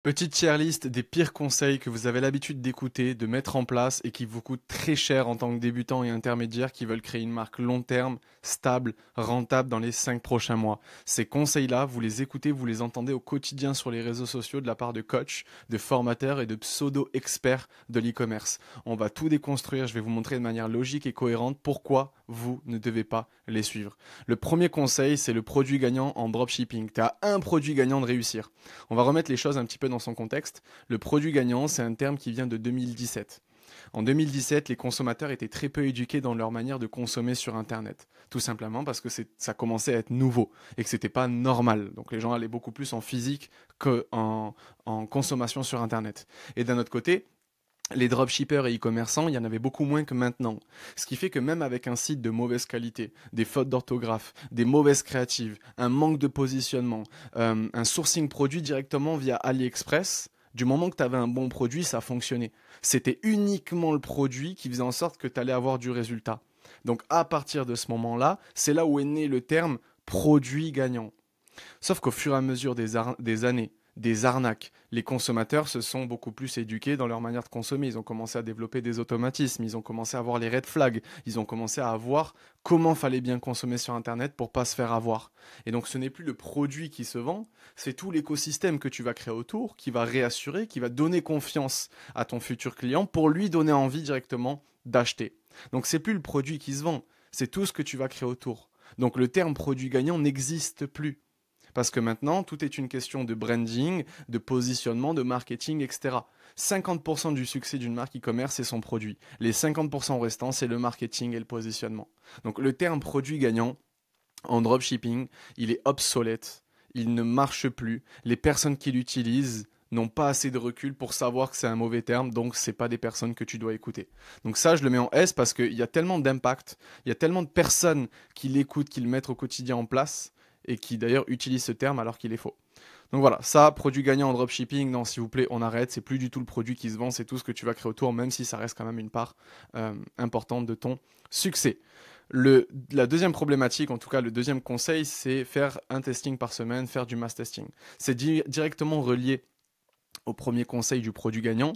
Petite tier list des pires conseils que vous avez l'habitude d'écouter, de mettre en place et qui vous coûtent très cher en tant que débutant et intermédiaire qui veulent créer une marque long terme, stable, rentable dans les 5 prochains mois. Ces conseils-là, vous les écoutez, vous les entendez au quotidien sur les réseaux sociaux de la part de coachs, de formateurs et de pseudo-experts de l'e-commerce. On va tout déconstruire, je vais vous montrer de manière logique et cohérente pourquoi vous ne devez pas les suivre. Le premier conseil, c'est le produit gagnant en dropshipping. Tu as un produit gagnant de réussir. On va remettre les choses un petit peu dans son contexte. Le produit gagnant, c'est un terme qui vient de 2017. En 2017, les consommateurs étaient très peu éduqués dans leur manière de consommer sur Internet. Tout simplement parce que ça commençait à être nouveau et que c'était pas normal. Donc les gens allaient beaucoup plus en physique qu'en consommation sur Internet. Et d'un autre côté, les dropshippers et e-commerçants, il y en avait beaucoup moins que maintenant. Ce qui fait que même avec un site de mauvaise qualité, des fautes d'orthographe, des mauvaises créatives, un manque de positionnement, un sourcing produit directement via AliExpress, du moment que tu avais un bon produit, ça fonctionnait. C'était uniquement le produit qui faisait en sorte que tu allais avoir du résultat. Donc à partir de ce moment-là, c'est là où est né le terme produit gagnant. Sauf qu'au fur et à mesure des années, des arnaques, les consommateurs se sont beaucoup plus éduqués dans leur manière de consommer. Ils ont commencé à développer des automatismes, ils ont commencé à voir les red flags, ils ont commencé à voir comment fallait bien consommer sur Internet pour pas se faire avoir. Et donc ce n'est plus le produit qui se vend, c'est tout l'écosystème que tu vas créer autour, qui va réassurer, qui va donner confiance à ton futur client pour lui donner envie directement d'acheter. Donc c'est plus le produit qui se vend, c'est tout ce que tu vas créer autour. Donc le terme produit gagnant n'existe plus. Parce que maintenant, tout est une question de branding, de positionnement, de marketing, etc. 50% du succès d'une marque e-commerce, c'est son produit. Les 50% restants, c'est le marketing et le positionnement. Donc le terme produit gagnant en dropshipping, il est obsolète, il ne marche plus. Les personnes qui l'utilisent n'ont pas assez de recul pour savoir que c'est un mauvais terme, donc c'est pas des personnes que tu dois écouter. Donc ça, je le mets en S parce qu'il y a tellement d'impact, il y a tellement de personnes qui l'écoutent, qui le mettent au quotidien en place, et qui d'ailleurs utilisent ce terme alors qu'il est faux. Donc voilà, ça, produit gagnant en dropshipping, non, s'il vous plaît, on arrête, c'est plus du tout le produit qui se vend, c'est tout ce que tu vas créer autour, même si ça reste quand même une part importante de ton succès. La deuxième problématique, en tout cas le deuxième conseil, c'est faire un testing par semaine, faire du mass testing. C'est directement relié au premier conseil du produit gagnant.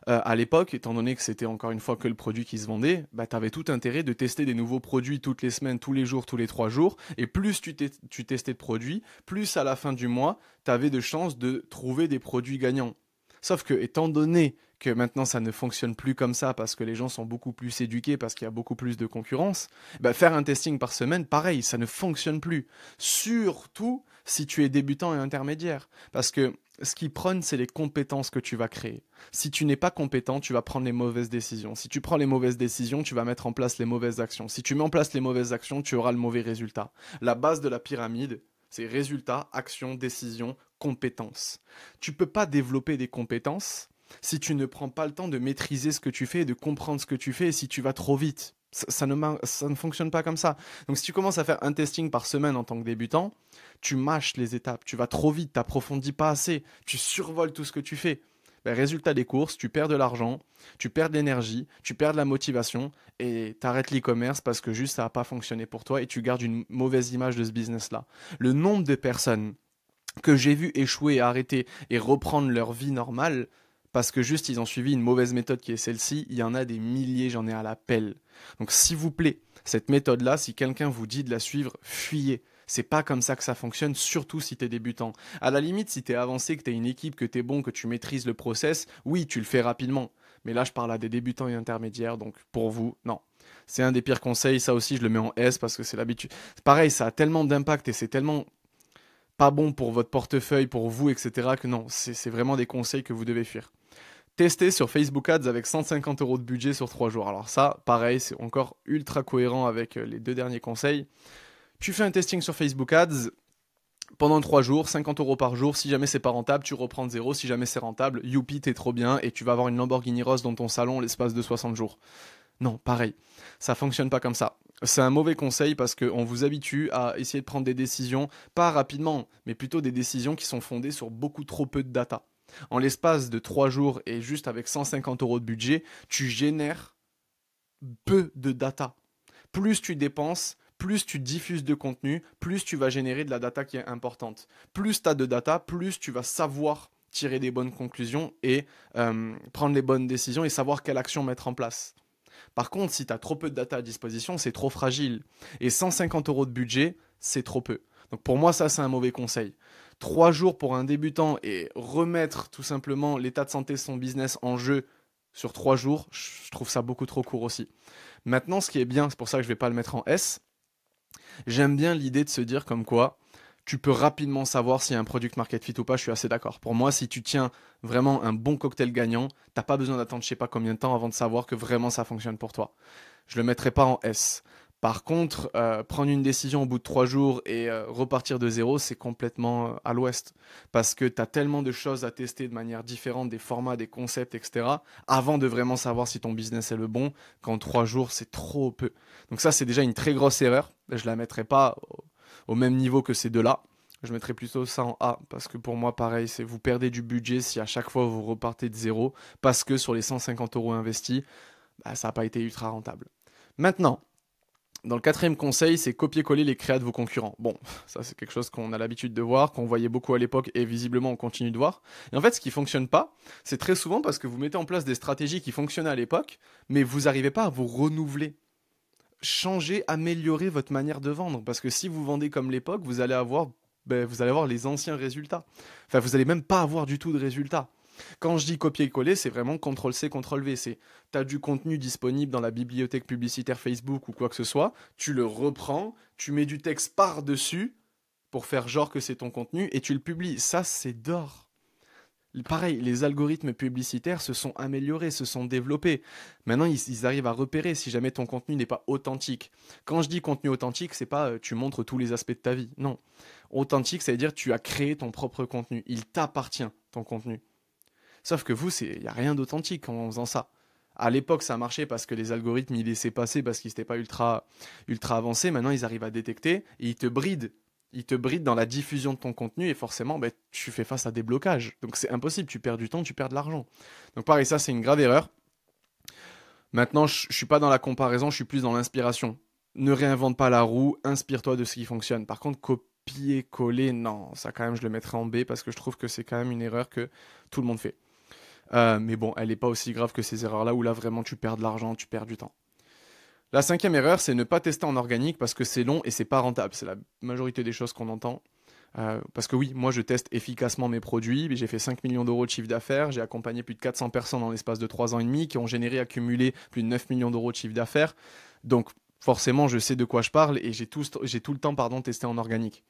À l'époque, étant donné que c'était encore une fois que le produit qui se vendait, bah, tu avais tout intérêt de tester des nouveaux produits toutes les semaines, tous les jours, tous les 3 jours. Et plus tu testais de produits, plus à la fin du mois, tu avais de chances de trouver des produits gagnants. Sauf que, étant donné que maintenant ça ne fonctionne plus comme ça parce que les gens sont beaucoup plus éduqués, parce qu'il y a beaucoup plus de concurrence, bah faire un testing par semaine, pareil, ça ne fonctionne plus. Surtout si tu es débutant et intermédiaire. Parce que ce qui prône, c'est les compétences que tu vas créer. Si tu n'es pas compétent, tu vas prendre les mauvaises décisions. Si tu prends les mauvaises décisions, tu vas mettre en place les mauvaises actions. Si tu mets en place les mauvaises actions, tu auras le mauvais résultat. La base de la pyramide, c'est résultat, action, décision, compétences. Tu ne peux pas développer des compétences si tu ne prends pas le temps de maîtriser ce que tu fais et de comprendre ce que tu fais et si tu vas trop vite. Ça ne fonctionne pas comme ça. Donc si tu commences à faire un testing par semaine en tant que débutant, tu mâches les étapes, tu vas trop vite, tu n'approfondis pas assez, tu survoles tout ce que tu fais. Ben, résultat des courses, tu perds de l'argent, tu perds de l'énergie, tu perds de la motivation et tu arrêtes l'e-commerce parce que juste ça n'a pas fonctionné pour toi et tu gardes une mauvaise image de ce business-là. Le nombre de personnes que j'ai vu échouer, arrêter et reprendre leur vie normale parce que juste ils ont suivi une mauvaise méthode qui est celle-ci, il y en a des milliers, j'en ai à la pelle. Donc s'il vous plaît, cette méthode-là, si quelqu'un vous dit de la suivre, fuyez. C'est pas comme ça que ça fonctionne, surtout si t'es débutant. À la limite, si t'es avancé, que t'es une équipe, que t'es bon, que tu maîtrises le process, oui, tu le fais rapidement. Mais là, je parle à des débutants et intermédiaires, donc pour vous, non. C'est un des pires conseils, ça aussi, je le mets en S parce que c'est l'habitude. Pareil, ça a tellement d'impact et c'est tellement pas bon pour votre portefeuille, pour vous, etc., que non, c'est vraiment des conseils que vous devez fuir. Tester sur Facebook Ads avec 150 € de budget sur 3 jours. Alors ça, pareil, c'est encore ultra cohérent avec les deux derniers conseils. Tu fais un testing sur Facebook Ads pendant 3 jours, 50 € par jour. Si jamais c'est pas rentable, tu reprends de zéro. Si jamais c'est rentable, youpi, t'es trop bien et tu vas avoir une Lamborghini Rose dans ton salon l'espace de 60 jours. Non, pareil, ça fonctionne pas comme ça. C'est un mauvais conseil parce qu'on vous habitue à essayer de prendre des décisions, pas rapidement, mais plutôt des décisions qui sont fondées sur beaucoup trop peu de data. En l'espace de 3 jours et juste avec 150 € de budget, tu génères peu de data. Plus tu dépenses, plus tu diffuses de contenu, plus tu vas générer de la data qui est importante. Plus tu as de data, plus tu vas savoir tirer des bonnes conclusions et prendre les bonnes décisions et savoir quelle action mettre en place. Par contre, si tu as trop peu de data à disposition, c'est trop fragile. Et 150 € de budget, c'est trop peu. Donc pour moi, ça, c'est un mauvais conseil. 3 jours pour un débutant et remettre tout simplement l'état de santé de son business en jeu sur 3 jours, je trouve ça beaucoup trop court aussi. Maintenant, ce qui est bien, c'est pour ça que je ne vais pas le mettre en S, j'aime bien l'idée de se dire comme quoi tu peux rapidement savoir s'il y a un product market fit ou pas, je suis assez d'accord. Pour moi, si tu tiens vraiment un bon cocktail gagnant, t'as pas besoin d'attendre je sais pas combien de temps avant de savoir que vraiment ça fonctionne pour toi. Je le mettrai pas en S. Par contre, prendre une décision au bout de 3 jours et repartir de zéro, c'est complètement à l'ouest. Parce que tu as tellement de choses à tester de manière différente, des formats, des concepts, etc. Avant de vraiment savoir si ton business est le bon, qu'en 3 jours, c'est trop peu. Donc ça, c'est déjà une très grosse erreur. Je la mettrai pas au même niveau que ces deux-là. Je mettrais plutôt ça en A, parce que pour moi, pareil, c'est vous perdez du budget si à chaque fois vous repartez de zéro, parce que sur les 150 € investis, bah, ça n'a pas été ultra rentable. Maintenant, dans le quatrième conseil, c'est copier-coller les créas de vos concurrents. Bon, ça c'est quelque chose qu'on a l'habitude de voir, qu'on voyait beaucoup à l'époque et visiblement on continue de voir. Et en fait, ce qui fonctionne pas, c'est très souvent parce que vous mettez en place des stratégies qui fonctionnaient à l'époque, mais vous n'arrivez pas à vous renouveler. Changer, améliorer votre manière de vendre, parce que si vous vendez comme l'époque, vous allez avoir les anciens résultats. Enfin, vous n'allez même pas avoir du tout de résultats. Quand je dis copier-coller, c'est vraiment CTRL-C, CTRL-V. C'est, tu as du contenu disponible dans la bibliothèque publicitaire Facebook ou quoi que ce soit, tu le reprends, tu mets du texte par-dessus pour faire genre que c'est ton contenu et tu le publies. Ça, c'est d'or. Pareil, les algorithmes publicitaires se sont améliorés, se sont développés. Maintenant, ils arrivent à repérer si jamais ton contenu n'est pas authentique. Quand je dis contenu authentique, c'est pas tu montres tous les aspects de ta vie. Non. Authentique, ça veut dire tu as créé ton propre contenu. Il t'appartient, ton contenu. Sauf que vous, il n'y a rien d'authentique en faisant ça. À l'époque, ça marchait parce que les algorithmes, ils laissaient passer parce qu'ils n'étaient pas ultra avancés. Maintenant, ils arrivent à détecter et ils te brident. Ils te brident dans la diffusion de ton contenu et forcément, ben, tu fais face à des blocages. Donc c'est impossible, tu perds du temps, tu perds de l'argent. Donc pareil, ça c'est une grave erreur. Maintenant, je ne suis pas dans la comparaison, je suis plus dans l'inspiration. Ne réinvente pas la roue, inspire-toi de ce qui fonctionne. Par contre, copier, coller, non, ça quand même, je le mettrai en B parce que je trouve que c'est quand même une erreur que tout le monde fait. Mais bon, elle n'est pas aussi grave que ces erreurs-là où là vraiment tu perds de l'argent, tu perds du temps. La cinquième erreur, c'est ne pas tester en organique parce que c'est long et c'est pas rentable. C'est la majorité des choses qu'on entend. Parce que oui, moi je teste efficacement mes produits. J'ai fait 5 millions d'euros de chiffre d'affaires. J'ai accompagné plus de 400 personnes dans l'espace de 3 ans et demi qui ont généré, accumulé plus de 9 millions d'euros de chiffre d'affaires. Donc forcément, je sais de quoi je parle et j'ai tout le temps testé en organique.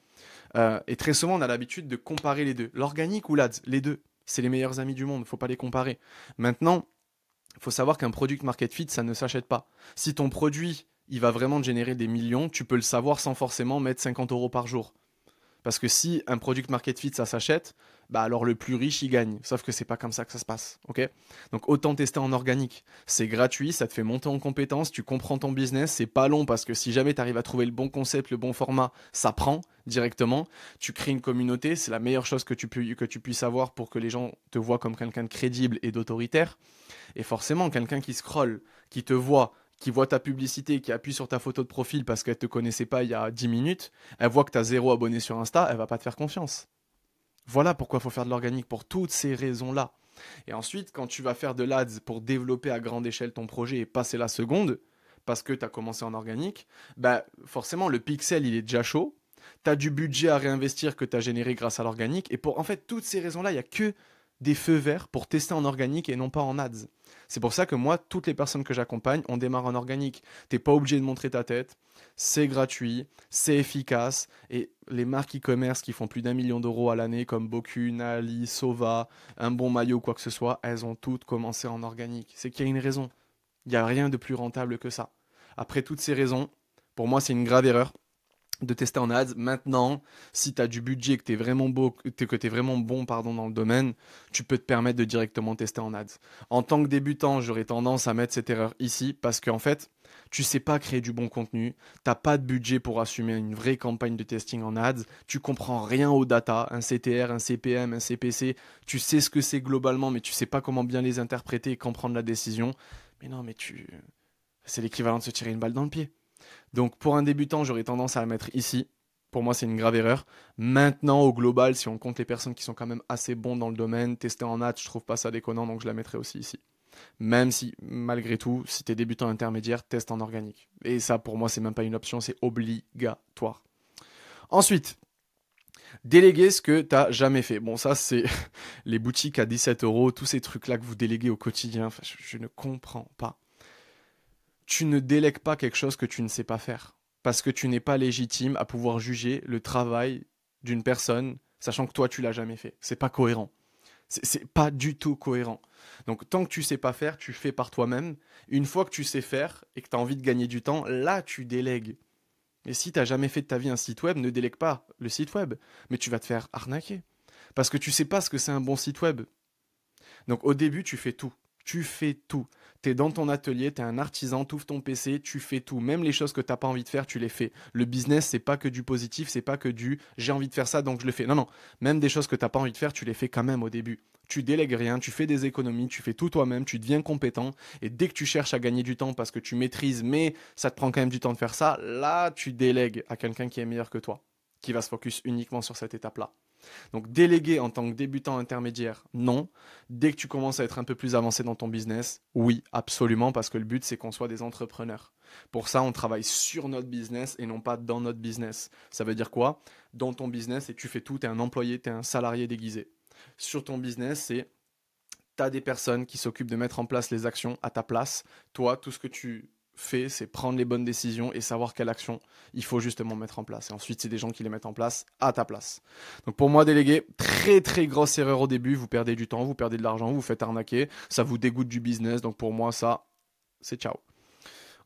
Et très souvent, on a l'habitude de comparer les deux. L'organique ou l'ADS, les deux. C'est les meilleurs amis du monde, il ne faut pas les comparer. Maintenant, il faut savoir qu'un product market fit, ça ne s'achète pas. Si ton produit, il va vraiment te générer des millions, tu peux le savoir sans forcément mettre 50 € par jour. Parce que si un product market fit, ça s'achète, bah alors le plus riche, il gagne. Sauf que c'est pas comme ça que ça se passe, ok? Donc autant tester en organique. C'est gratuit, ça te fait monter en compétences, tu comprends ton business, c'est pas long parce que si jamais tu arrives à trouver le bon concept, le bon format, ça prend directement. Tu crées une communauté, c'est la meilleure chose que tu puisses avoir pour que les gens te voient comme quelqu'un de crédible et d'autoritaire. Et forcément, quelqu'un qui scrolle, qui te voit, qui voit ta publicité, qui appuie sur ta photo de profil parce qu'elle ne te connaissait pas il y a 10 minutes, elle voit que tu as 0 abonné sur Insta, elle va pas te faire confiance. Voilà pourquoi il faut faire de l'organique, pour toutes ces raisons-là. Et ensuite, quand tu vas faire de l'ADS pour développer à grande échelle ton projet et passer la seconde, parce que tu as commencé en organique, bah forcément le pixel il est déjà chaud, tu as du budget à réinvestir que tu as généré grâce à l'organique, et pour en fait toutes ces raisons-là, il n'y a que des feux verts pour tester en organique et non pas en ads. C'est pour ça que moi, toutes les personnes que j'accompagne, on démarre en organique. T'es pas obligé de montrer ta tête, c'est gratuit, c'est efficace, et les marques e-commerce qui font plus d'1 million d'euros à l'année, comme Boku, Nali, Sova, un bon maillot, quoi que ce soit, elles ont toutes commencé en organique. C'est qu'il y a une raison. Il n'y a rien de plus rentable que ça. Après toutes ces raisons, pour moi, c'est une grave erreur de tester en ads. Maintenant, si tu as du budget, que tu es vraiment, vraiment bon dans le domaine, tu peux te permettre de directement tester en ads. En tant que débutant, j'aurais tendance à mettre cette erreur ici parce qu'en fait, tu sais pas créer du bon contenu, t'as pas de budget pour assumer une vraie campagne de testing en ads, tu comprends rien aux data, un CTR, un CPM, un CPC, tu sais ce que c'est globalement, mais tu sais pas comment bien les interpréter et quand prendre la décision. Mais non, c'est l'équivalent de se tirer une balle dans le pied. Donc pour un débutant, j'aurais tendance à la mettre ici. Pour moi, c'est une grave erreur. Maintenant, au global, si on compte les personnes qui sont quand même assez bons dans le domaine, tester en ads, je trouve pas ça déconnant, donc je la mettrai aussi ici. Même si, malgré tout, si tu es débutant intermédiaire, teste en organique. Et ça, pour moi, c'est même pas une option, c'est obligatoire. Ensuite, déléguer ce que tu n'as jamais fait. Bon, ça, c'est les boutiques à 17 euros, tous ces trucs-là que vous déléguez au quotidien. Enfin, je ne comprends pas. Tu ne délègues pas quelque chose que tu ne sais pas faire. Parce que tu n'es pas légitime à pouvoir juger le travail d'une personne, sachant que toi, tu l'as jamais fait. C'est pas cohérent. C'est pas du tout cohérent. Donc, tant que tu sais pas faire, tu fais par toi-même. Une fois que tu sais faire et que tu as envie de gagner du temps, là, tu délègues. Et si tu n'as jamais fait de ta vie un site web, ne délègue pas le site web. Mais tu vas te faire arnaquer. Parce que tu sais pas ce que c'est un bon site web. Donc au début, tu fais tout. Tu fais tout. Tu es dans ton atelier, tu es un artisan, tu ouvres ton PC, tu fais tout. Même les choses que tu n'as pas envie de faire, tu les fais. Le business, c'est pas que du positif, c'est pas que du j'ai envie de faire ça donc je le fais. Non, non. Même des choses que tu n'as pas envie de faire, tu les fais quand même au début. Tu délègues rien, tu fais des économies, tu fais tout toi-même, tu deviens compétent. Et dès que tu cherches à gagner du temps parce que tu maîtrises, mais ça te prend quand même du temps de faire ça, là, tu délègues à quelqu'un qui est meilleur que toi, qui va se focus uniquement sur cette étape-là. Donc déléguer en tant que débutant intermédiaire, non. Dès que tu commences à être un peu plus avancé dans ton business, oui, absolument, parce que le but c'est qu'on soit des entrepreneurs. Pour ça, on travaille sur notre business et non pas dans notre business. Ça veut dire quoi? Dans ton business, et tu fais tout, tu es un employé, tu es un salarié déguisé. Sur ton business, c'est tu as des personnes qui s'occupent de mettre en place les actions à ta place. Toi, tout ce que tu fais, c'est prendre les bonnes décisions et savoir quelle action il faut justement mettre en place. Et ensuite, c'est des gens qui les mettent en place à ta place. Donc pour moi, déléguer, très très grosse erreur au début. Vous perdez du temps, vous perdez de l'argent, vous vous faites arnaquer. Ça vous dégoûte du business. Donc pour moi, ça, c'est ciao.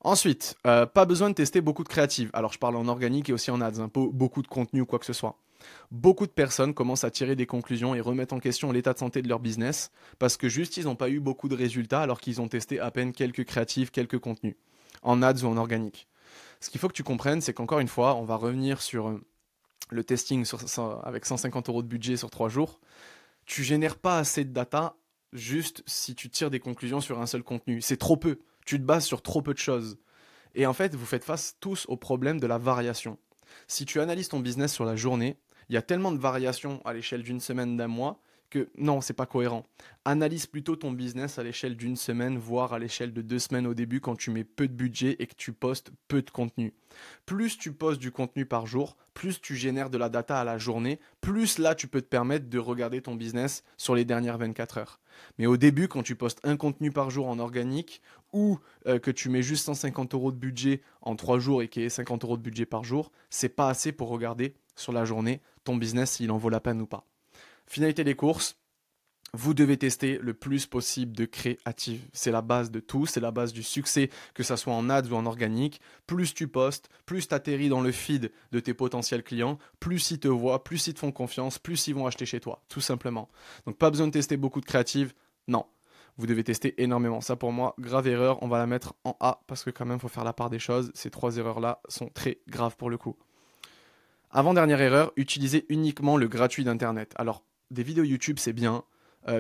Ensuite, pas besoin de tester beaucoup de créatives. Alors je parle en organique et aussi en ads, beaucoup de contenu ou quoi que ce soit. Beaucoup de personnes commencent à tirer des conclusions et remettre en question l'état de santé de leur business parce que juste ils n'ont pas eu beaucoup de résultats alors qu'ils ont testé à peine quelques créatifs, quelques contenus, en ads ou en organique. Ce qu'il faut que tu comprennes, c'est qu'encore une fois, on va revenir sur le testing avec 150 euros de budget sur 3 jours. Tu génères pas assez de data juste si tu tires des conclusions sur un seul contenu. C'est trop peu. Tu te bases sur trop peu de choses. Et en fait, vous faites face tous au problème de la variation. Si tu analyses ton business sur la journée, il y a tellement de variations à l'échelle d'une semaine, d'un mois, que non, c'est pas cohérent. Analyse plutôt ton business à l'échelle d'une semaine, voire à l'échelle de 2 semaines au début quand tu mets peu de budget et que tu postes peu de contenu. Plus tu postes du contenu par jour, plus tu génères de la data à la journée, plus là tu peux te permettre de regarder ton business sur les dernières 24 heures. Mais au début, quand tu postes un contenu par jour en organique ou que tu mets juste 150 euros de budget en 3 jours et qu'il y ait 50 euros de budget par jour, c'est pas assez pour regarder sur la journée ton business s'il en vaut la peine ou pas. Finalité des courses, vous devez tester le plus possible de créatives. C'est la base de tout, c'est la base du succès, que ça soit en ads ou en organique. Plus tu postes, plus tu atterris dans le feed de tes potentiels clients, plus ils te voient, plus ils te font confiance, plus ils vont acheter chez toi, tout simplement. Donc pas besoin de tester beaucoup de créatives, non. Vous devez tester énormément. Ça pour moi, grave erreur, on va la mettre en A parce que quand même, il faut faire la part des choses. Ces 3 erreurs-là sont très graves pour le coup. Avant-dernière erreur, utilisez uniquement le gratuit d'Internet. Alors, des vidéos YouTube, c'est bien,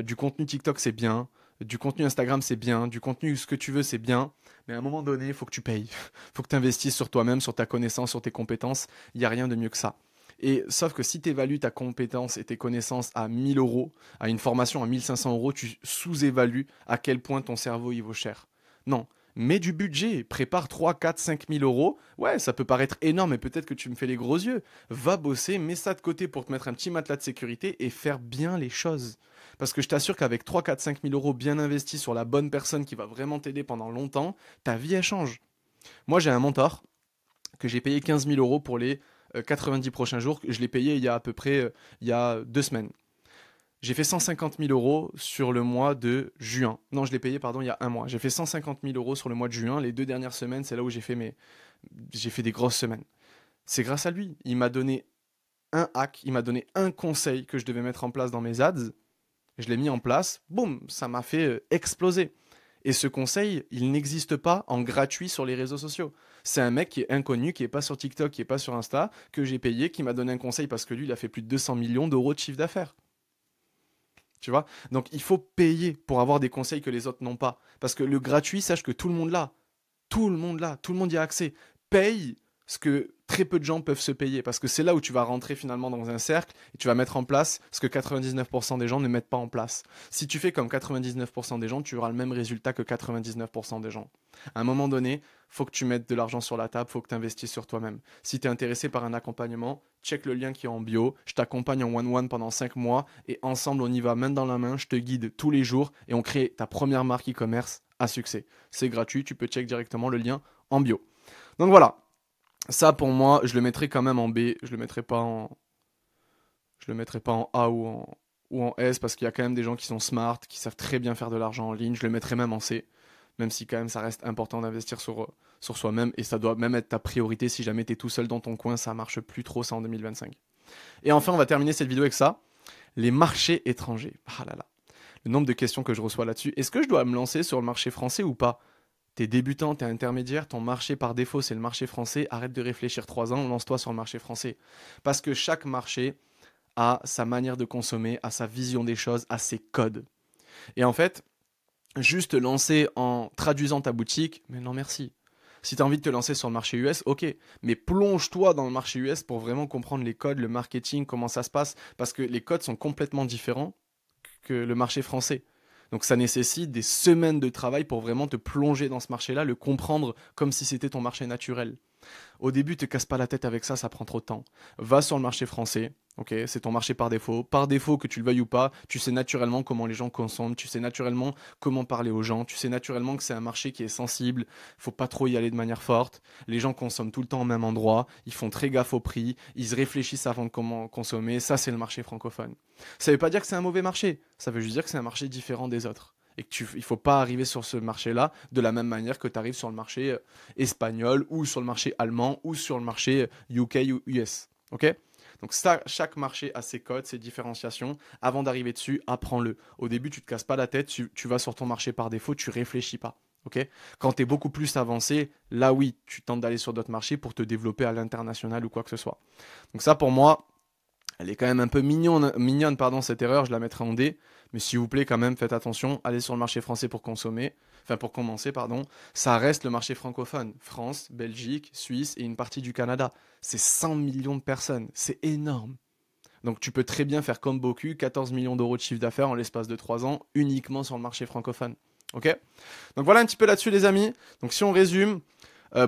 du contenu TikTok, c'est bien, du contenu Instagram, c'est bien, du contenu ce que tu veux, c'est bien, mais à un moment donné, il faut que tu payes. Il faut que tu investisses sur toi-même, sur ta connaissance, sur tes compétences. Il n'y a rien de mieux que ça. Et sauf que si tu évalues ta compétence et tes connaissances à 1000 euros, à une formation à 1500 euros, tu sous-évalues à quel point ton cerveau il vaut cher. Non, mets du budget, prépare 3, 4, 5 000 euros. Ouais, ça peut paraître énorme et peut-être que tu me fais les gros yeux. Va bosser, mets ça de côté pour te mettre un petit matelas de sécurité et faire bien les choses. Parce que je t'assure qu'avec 3, 4, 5 000 euros bien investis sur la bonne personne qui va vraiment t'aider pendant longtemps, ta vie elle change. Moi j'ai un mentor que j'ai payé 15 000 euros pour les 90 prochains jours. Je l'ai payé il y a à peu près il y a 2 semaines. J'ai fait 150 000 euros sur le mois de juin. Non, je l'ai payé, pardon, il y a un mois. J'ai fait 150 000 euros sur le mois de juin. Les 2 dernières semaines, c'est là où j'ai fait des grosses semaines. C'est grâce à lui. Il m'a donné un hack, il m'a donné un conseil que je devais mettre en place dans mes ads. Je l'ai mis en place. Boum, ça m'a fait exploser. Et ce conseil, il n'existe pas en gratuit sur les réseaux sociaux. C'est un mec qui est inconnu, qui n'est pas sur TikTok, qui n'est pas sur Insta, que j'ai payé, qui m'a donné un conseil parce que lui, il a fait plus de 200 millions d'euros de chiffre d'affaires. Tu vois? Donc il faut payer pour avoir des conseils que les autres n'ont pas. Parce que le gratuit, sache que tout le monde l'a. Tout le monde l'a. Tout le monde y a accès. Paye ce que très peu de gens peuvent se payer parce que c'est là où tu vas rentrer finalement dans un cercle et tu vas mettre en place ce que 99% des gens ne mettent pas en place. Si tu fais comme 99% des gens, tu auras le même résultat que 99% des gens. À un moment donné, faut que tu mettes de l'argent sur la table, faut que tu investisses sur toi-même. Si tu es intéressé par un accompagnement, check le lien qui est en bio, je t'accompagne en one-one pendant 5 mois et ensemble on y va main dans la main, je te guide tous les jours et on crée ta première marque e-commerce à succès. C'est gratuit, tu peux check directement le lien en bio. Donc voilà, ça pour moi, je le mettrai quand même en B, je le mettrai pas en A ou en S parce qu'il y a quand même des gens qui sont smart, qui savent très bien faire de l'argent en ligne, je le mettrai même en C, même si quand même ça reste important d'investir sur soi-même et ça doit même être ta priorité si jamais tu es tout seul dans ton coin, ça marche plus trop ça en 2025. Et enfin, on va terminer cette vidéo avec ça, les marchés étrangers. Ah là là, le nombre de questions que je reçois là-dessus. Est-ce que je dois me lancer sur le marché français ou pas? T'es débutant, t'es intermédiaire, ton marché par défaut c'est le marché français, arrête de réfléchir 3 ans, lance-toi sur le marché français. Parce que chaque marché a sa manière de consommer, a sa vision des choses, a ses codes. Et en fait, juste te lancer en traduisant ta boutique, mais non merci. Si tu as envie de te lancer sur le marché US, ok, mais plonge-toi dans le marché US pour vraiment comprendre les codes, le marketing, comment ça se passe, parce que les codes sont complètement différents que le marché français. Donc ça nécessite des semaines de travail pour vraiment te plonger dans ce marché-là, le comprendre comme si c'était ton marché naturel. Au début, te casse pas la tête avec ça, ça prend trop de temps. Va sur le marché français, ok, c'est ton marché par défaut. Par défaut, que tu le veuilles ou pas, tu sais naturellement comment les gens consomment, tu sais naturellement comment parler aux gens, tu sais naturellement que c'est un marché qui est sensible, faut pas trop y aller de manière forte. Les gens consomment tout le temps au même endroit, ils font très gaffe au prix, ils réfléchissent avant de comment consommer, ça c'est le marché francophone. Ça veut pas dire que c'est un mauvais marché, ça veut juste dire que c'est un marché différent des autres et qu'il ne faut pas arriver sur ce marché-là de la même manière que tu arrives sur le marché espagnol ou sur le marché allemand ou sur le marché UK ou US. Ok? Donc ça, chaque marché a ses codes, ses différenciations. Avant d'arriver dessus, apprends-le. Au début, tu ne te casses pas la tête, tu vas sur ton marché par défaut, tu réfléchis pas. Okay, quand tu es beaucoup plus avancé, là oui, tu tentes d'aller sur d'autres marchés pour te développer à l'international ou quoi que ce soit. Donc ça, pour moi, elle est quand même un peu mignonne pardon, cette erreur, je la mettrai en D. Mais s'il vous plaît, quand même, faites attention. Allez sur le marché français pour consommer. Enfin, pour commencer, pardon. Ça reste le marché francophone. France, Belgique, Suisse et une partie du Canada. C'est 100 millions de personnes. C'est énorme. Donc tu peux très bien faire comme Boku, 14 millions d'euros de chiffre d'affaires en l'espace de 3 ans, uniquement sur le marché francophone. Ok? Donc voilà un petit peu là-dessus, les amis. Donc si on résume,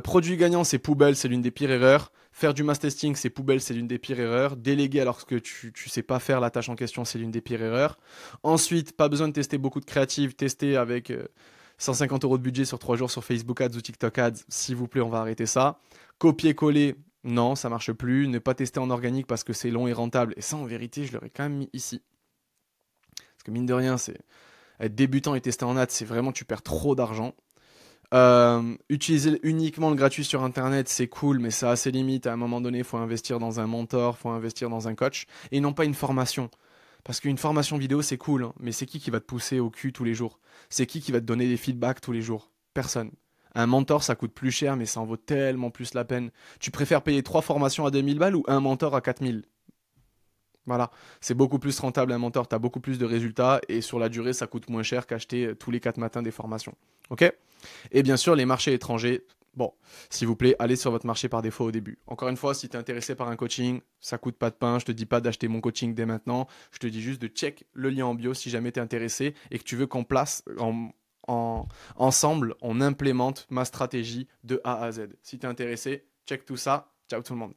produit gagnant, c'est poubelle, c'est l'une des pires erreurs. Faire du mass testing, c'est poubelle, c'est l'une des pires erreurs. Déléguer alors que tu sais pas faire la tâche en question, c'est l'une des pires erreurs. Ensuite, pas besoin de tester beaucoup de créatives, tester avec 150 euros de budget sur 3 jours sur Facebook Ads ou TikTok Ads. S'il vous plaît, on va arrêter ça. Copier-coller, non, ça marche plus. Ne pas tester en organique parce que c'est long et rentable. Et ça, en vérité, je l'aurais quand même mis ici. Parce que mine de rien, c'est être débutant et tester en ads, c'est vraiment, tu perds trop d'argent. Utiliser uniquement le gratuit sur internet, c'est cool, mais ça a ses limites. À un moment donné, il faut investir dans un mentor, il faut investir dans un coach, et non pas une formation. Parce qu'une formation vidéo, c'est cool, hein, mais c'est qui va te pousser au cul tous les jours? C'est qui va te donner des feedbacks tous les jours? Personne. Un mentor, ça coûte plus cher, mais ça en vaut tellement plus la peine. Tu préfères payer 3 formations à 2000 balles ou un mentor à 4000? Voilà, c'est beaucoup plus rentable un mentor, tu as beaucoup plus de résultats et sur la durée, ça coûte moins cher qu'acheter tous les 4 matins des formations. Ok? Et bien sûr, les marchés étrangers, bon, s'il vous plaît, allez sur votre marché par défaut au début. Encore une fois, si tu es intéressé par un coaching, ça coûte pas de pain, je te dis pas d'acheter mon coaching dès maintenant, je te dis juste de check le lien en bio si jamais tu es intéressé et que tu veux qu'on place ensemble, on implémente ma stratégie de A à Z. Si tu es intéressé, check tout ça. Ciao tout le monde.